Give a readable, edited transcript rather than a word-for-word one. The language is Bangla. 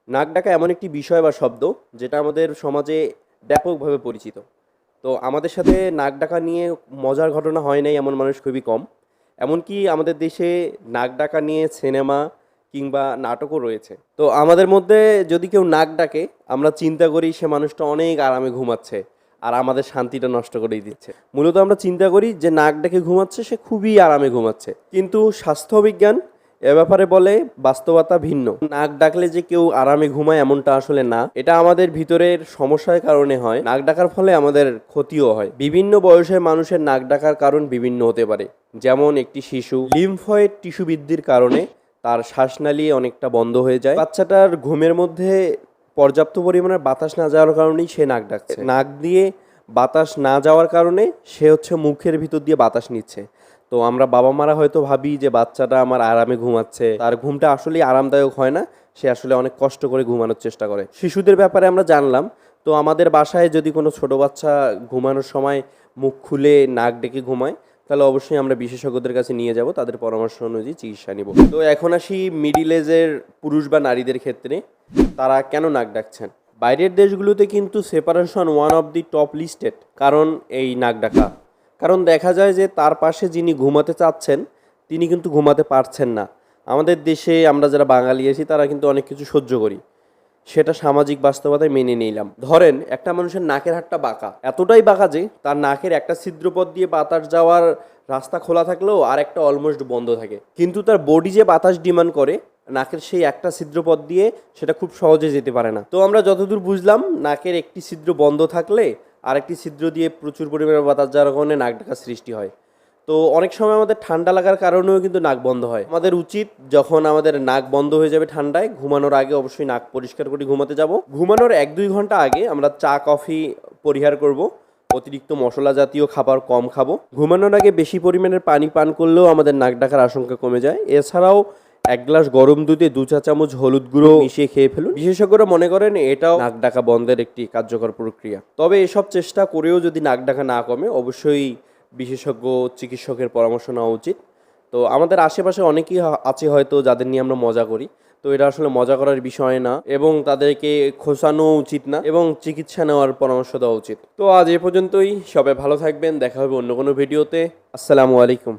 নাক ডাকা এমন একটি বিষয় বা শব্দ যেটা আমাদের সমাজে ব্যাপকভাবে পরিচিত। তো আমাদের সাথে নাক ডাকা নিয়ে মজার ঘটনা হয় নাই এমন মানুষ খুবই কম। এমনকি আমাদের দেশে নাক ডাকা নিয়ে সিনেমা কিংবা নাটকও রয়েছে। তো আমাদের মধ্যে যদি কেউ নাক ডাকে আমরা চিন্তা করি সে মানুষটা অনেক আরামে ঘুমাচ্ছে আর আমাদের শান্তিটা নষ্ট করেই দিচ্ছে। মূলত আমরা চিন্তা করি যে নাক ডাকে ঘুমাচ্ছে সে খুবই আরামে ঘুমাচ্ছে, কিন্তু স্বাস্থ্যবিজ্ঞান এ ব্যাপারে বলে বাস্তবতা ভিন্ন। নাক ডাকলে যে কেউ আরামে ঘুমায় এমনটা আসলে না, এটা আমাদের ভিতরের সমস্যার কারণে হয়। নাক ডাকার ফলে আমাদের ক্ষতিও হয়। বিভিন্ন বয়সের মানুষের নাক ডাকার কারণ বিভিন্ন হতে পারে। যেমন একটি শিশু লিম্ফয়েড টিস্যু বৃদ্ধির কারণে তার শ্বাসনালী অনেকটা বন্ধ হয়ে যায়। বাচ্চাটার ঘুমের মধ্যে পর্যাপ্ত পরিমাণে বাতাস না যাওয়ার কারণেই সে নাক ডাকছে। নাক দিয়ে বাতাস না যাওয়ার কারণে সে হচ্ছে মুখের ভিতর দিয়ে বাতাস নিচ্ছে। তো আমরা বাবা মারা হয়তো ভাবি যে বাচ্চাটা আমার আরামে ঘুমাচ্ছে, তার ঘুমটা আসলেই আরামদায়ক হয় না, সে আসলে অনেক কষ্ট করে ঘুমানোর চেষ্টা করে। শিশুদের ব্যাপারে আমরা জানলাম। তো আমাদের বাসায় যদি কোনো ছোট বাচ্চা ঘুমানোর সময় মুখ খুলে নাক ডেকে ঘুমায়, তাহলে অবশ্যই আমরা বিশেষজ্ঞদের কাছে নিয়ে যাব, তাদের পরামর্শ অনুযায়ী চিকিৎসা নিব। তো এখন আসি মিডিল এজের পুরুষ বা নারীদের ক্ষেত্রে, তারা কেন নাক ডাকছেন। বাইরের দেশগুলোতে কিন্তু separation one of the top listed কারণ এই নাক ডাকা। কারণ দেখা যায় যে তার পাশে যিনি ঘুমাতে চাচ্ছেন তিনি কিন্তু ঘুমাতে পারছেন না। আমাদের দেশে আমরা যারা বাঙালি আছি তারা কিন্তু অনেক কিছু সহ্য করি, সেটা সামাজিক বাস্তবতায় মেনে নিলাম। ধরেন একটা মানুষের নাকের হাড়টা বাঁকা, এতটাই বাঁকা যে তার নাকের একটা ছিদ্রপথ দিয়ে বাতাস যাওয়ার রাস্তা খোলা থাকলেও আর একটা অলমোস্ট বন্ধ থাকে, কিন্তু তার বডি যে বাতাস ডিমান্ড করে নাকের সেই একটা ছিদ্রপথ দিয়ে সেটা খুব সহজে যেতে পারে না। তো আমরা যতদূর বুঝলাম নাকের একটি ছিদ্র বন্ধ থাকলে আরেকটি ছিদ্র দিয়ে প্রচুর পরিমাণে বাতাস যাওয়ার কারণে নাক ডাকার সৃষ্টি হয়। তো অনেক সময় আমাদের ঠান্ডা লাগার কারণেও কিন্তু নাক বন্ধ হয়। আমাদের উচিত যখন আমাদের নাক বন্ধ হয়ে যাবে ঠান্ডায়, ঘুমানোর আগে অবশ্যই নাক পরিষ্কার করে ঘুমাতে যাব। ঘুমানোর 1-2 ঘন্টা আগে আমরা চা কফি পরিহার করব, অতিরিক্ত মশলা জাতীয় খাবার কম খাবো। ঘুমানোর আগে বেশি পরিমাণের পানি পান করলেও আমাদের নাক ডাকার আশঙ্কা কমে যায়। এছাড়াও 1 গ্লাস গরম দুধে 2 চা চামচ হলুদ গুঁড়ো মিশিয়ে খেয়ে ফেলুন। বিশেষজ্ঞরা মনে করেন এটাও নাক ডাকা বন্ধের একটি কার্যকর প্রক্রিয়া। তবে এসব চেষ্টা করেও যদি নাক ডাকা না কমে, অবশ্যই বিশেষজ্ঞ চিকিৎসকের পরামর্শ নেওয়া উচিত। তো আমাদের আশেপাশে অনেকেই আছে হয়তো যাদের নিয়ে আমরা মজা করি, তো এটা আসলে মজা করার বিষয় না এবং তাদেরকে খোঁচানো উচিত না এবং চিকিৎসা নেওয়ার পরামর্শ দেওয়া উচিত। তো আজ এ পর্যন্তই, সবাই ভালো থাকবেন, দেখা হবে অন্য কোনো ভিডিওতে। আসসালামু আলাইকুম।